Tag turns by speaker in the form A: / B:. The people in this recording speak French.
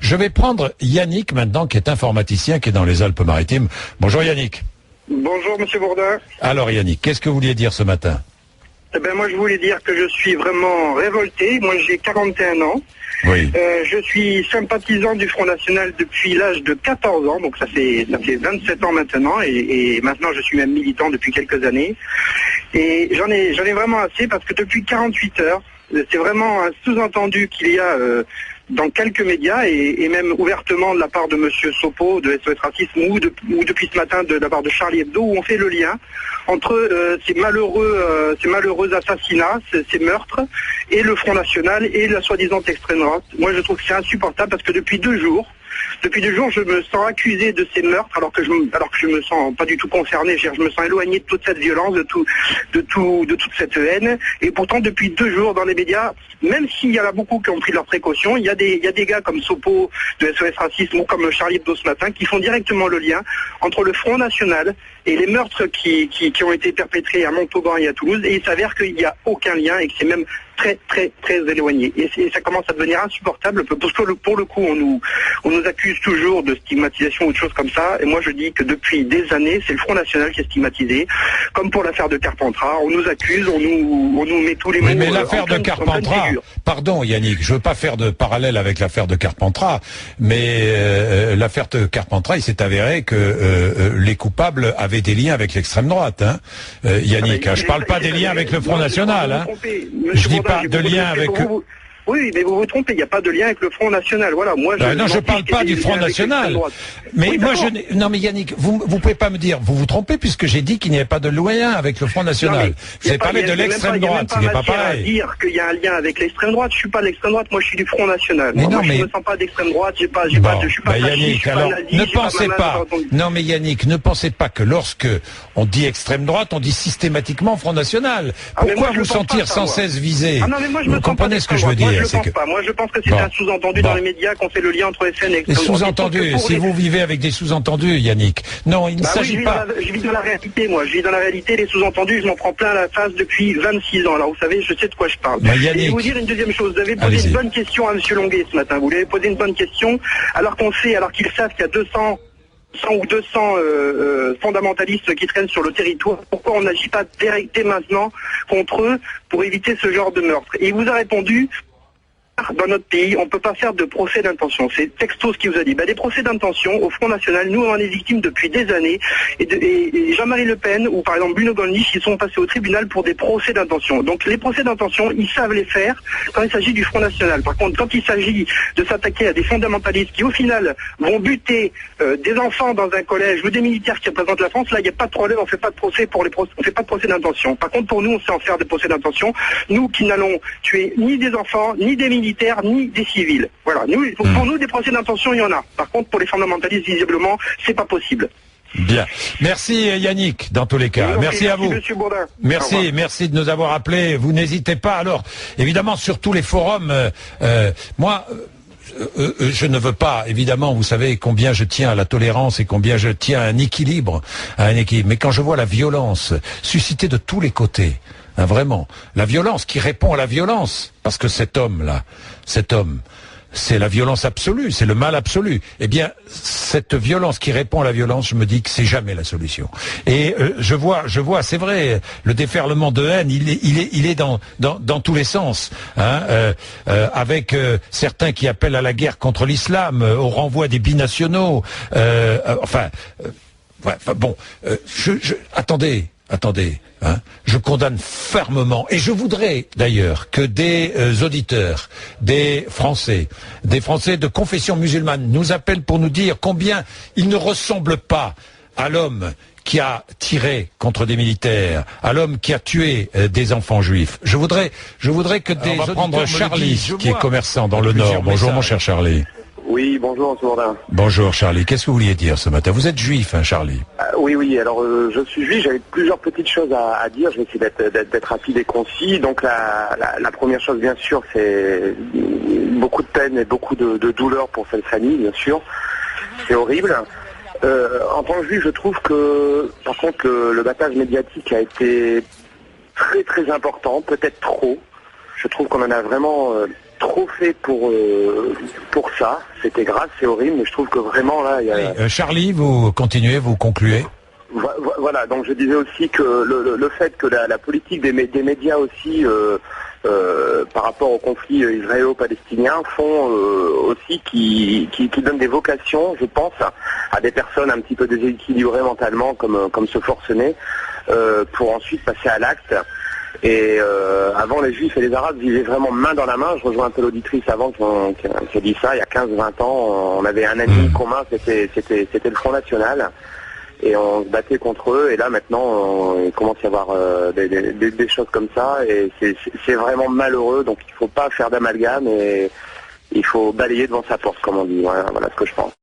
A: Je vais prendre Yannick maintenant, qui est informaticien, qui est dans les Alpes-Maritimes. Bonjour Yannick.
B: Bonjour Monsieur Bourdin.
A: Alors Yannick, qu'est-ce que vous vouliez dire ce matin?
B: Eh ben moi je voulais dire que je suis vraiment révolté. Moi j'ai 41 ans.
A: Oui.
B: Je suis sympathisant du Front National depuis l'âge de 14 ans, donc ça fait 27 ans maintenant, et maintenant je suis même militant depuis quelques années. Et j'en ai vraiment assez parce que depuis 48 heures, c'est vraiment un sous-entendu qu'il y a dans quelques médias et même ouvertement de la part de Monsieur Sopo de SOS Racisme ou depuis ce matin de la part de Charlie Hebdo, où on fait le lien entre ces malheureux assassinats, ces meurtres, et le Front National et la soi-disant extrême droite. Moi je trouve que c'est insupportable parce que depuis deux jours, je me sens accusé de ces meurtres alors que je me sens pas du tout concerné. Je me sens éloigné de toute cette violence, de toute cette haine. Et pourtant, depuis 2 jours dans les médias, même s'il y en a beaucoup qui ont pris leurs précautions, il y a des gars comme Sopo de SOS Racisme ou comme Charlie Hebdo ce matin qui font directement le lien entre le Front National et les meurtres qui ont été perpétrés à Montauban et à Toulouse. Et il s'avère qu'il n'y a aucun lien et que c'est même très très très éloigné. Et ça commence à devenir insupportable parce que pour le coup on nous accuse toujours de stigmatisation ou de choses comme ça. Et moi je dis que depuis des années c'est le Front National qui est stigmatisé. Comme pour l'affaire de Carpentras, on nous accuse, on nous met tous les mots.
A: Oui, mais l'affaire de Carpentras, pardon Yannick, je veux pas faire de parallèle avec l'affaire de Carpentras, mais l'affaire de Carpentras, il s'est avéré que les coupables avaient des liens avec l'extrême droite, hein. Yannick, je parle pas des liens avec le Front National, hein. Je dis pas de lien avec...
B: Oui, mais vous vous trompez, il n'y a pas de lien avec le Front National. Voilà, moi
A: non, je parle pas du Front National. Mais oui, moi non mais Yannick, vous pouvez pas me dire, vous vous trompez puisque j'ai dit qu'il n'y avait pas de lien avec le Front National. Vous avez parlé de l'extrême droite, ce n'est pas pareil.
B: Dire qu'il y a un lien avec l'extrême droite, je suis pas de l'extrême droite, moi je suis du Front National.
A: Mais
B: moi,
A: non, mais
B: je me sens pas d'extrême droite, je suis pas
A: Yannick, alors ne pensez pas. Non mais Yannick, ne pensez pas que lorsque on dit extrême droite, on dit systématiquement Front National. Pourquoi vous sentir sans cesse visé? Vous comprenez ce que je veux dire?
B: Moi je pense que c'est un sous-entendu dans les médias qu'on fait le lien entre FN et extrême droite.
A: Sous-entendu, si vous vivez avec des sous-entendus, Yannick. Non, il ne s'agit pas...
B: Je vis dans la réalité, moi. Je vis dans la réalité, les sous-entendus, je m'en prends plein la face depuis 26 ans. Alors vous savez, je sais de quoi je parle.
A: Yannick...
B: Et je vais vous dire une deuxième chose. Vous avez posé une bonne question à M. Longuet ce matin. Vous lui avez posé une bonne question, alors qu'ils savent qu'il y a 200 ou 200 fondamentalistes qui traînent sur le territoire. Pourquoi on n'agit pas dès maintenant contre eux pour éviter ce genre de meurtre? Et il vous a répondu... Dans notre pays, on ne peut pas faire de procès d'intention. C'est texto ce qu'il vous a dit. Des procès d'intention, au Front National, nous on en est victimes depuis des années. Et Jean-Marie Le Pen ou par exemple Bruno Gollnisch, ils sont passés au tribunal pour des procès d'intention. Donc les procès d'intention, ils savent les faire quand il s'agit du Front National. Par contre, quand il s'agit de s'attaquer à des fondamentalistes qui au final vont buter des enfants dans un collège ou des militaires qui représentent la France, là il n'y a pas de problème, on fait pas de procès on fait pas de procès d'intention. Par contre, pour nous, on sait en faire des procès d'intention. Nous qui n'allons tuer ni des enfants, ni des militaires, ni des civils. Voilà. Pour nous, des procès d'intention, il y en a. Par contre, pour les fondamentalistes, visiblement, c'est pas possible.
A: Bien. Merci Yannick, dans tous les cas. Merci à vous.
B: Monsieur Bourdin.
A: Merci de nous avoir appelés. Vous n'hésitez pas. Alors, évidemment, sur tous les forums, moi... je ne veux pas, évidemment, vous savez combien je tiens à la tolérance et combien je tiens à un équilibre. Mais quand je vois la violence suscitée de tous les côtés, vraiment, la violence qui répond à la violence, parce que cet homme, c'est la violence absolue, c'est le mal absolu. Eh bien, cette violence qui répond à la violence, je me dis que c'est jamais la solution. Et je vois, c'est vrai, le déferlement de haine, il est dans tous les sens, hein, avec certains qui appellent à la guerre contre l'islam, au renvoi des binationaux. Attendez, hein, je condamne fermement, et je voudrais d'ailleurs que des auditeurs, des Français de confession musulmane nous appellent pour nous dire combien ils ne ressemblent pas à l'homme qui a tiré contre des militaires, à l'homme qui a tué des enfants juifs. Je voudrais que des auditeurs... On va prendre Charlie, qui est commerçant dans le Nord. Bonjour mon cher Charlie.
C: Oui, bonjour, M. Bourdin.
A: Bonjour Charlie, qu'est-ce que vous vouliez dire ce matin? Vous êtes juif, hein, Charlie?
C: Oui, alors je suis juif, j'avais plusieurs petites choses à dire, je vais essayer d'être rapide et concis. Donc la première chose, bien sûr, c'est beaucoup de peine et beaucoup de douleur pour cette famille, bien sûr. C'est horrible. En tant que juif, je trouve que, par contre, le battage médiatique a été très très important, peut-être trop. Je trouve qu'on en a vraiment trop fait pour ça. C'était grave, c'est horrible, mais je trouve que vraiment là, il y a...
A: Charlie, vous continuez, vous concluez.
C: Voilà, donc je disais aussi que le fait que la politique des médias aussi par rapport au conflit israélo-palestinien font aussi qui donnent des vocations, je pense, à des personnes un petit peu déséquilibrées mentalement comme ce forcené, pour ensuite passer à l'acte. Et avant, les Juifs et les Arabes vivaient vraiment main dans la main. Je rejoins un peu l'auditrice avant qui a dit ça, il y a 15-20 ans, on avait un ennemi commun, c'était le Front National. Et on se battait contre eux, et là maintenant il commence à y avoir des choses comme ça, et c'est vraiment malheureux, donc il ne faut pas faire d'amalgame, et il faut balayer devant sa porte, comme on dit. Voilà ce que je pense.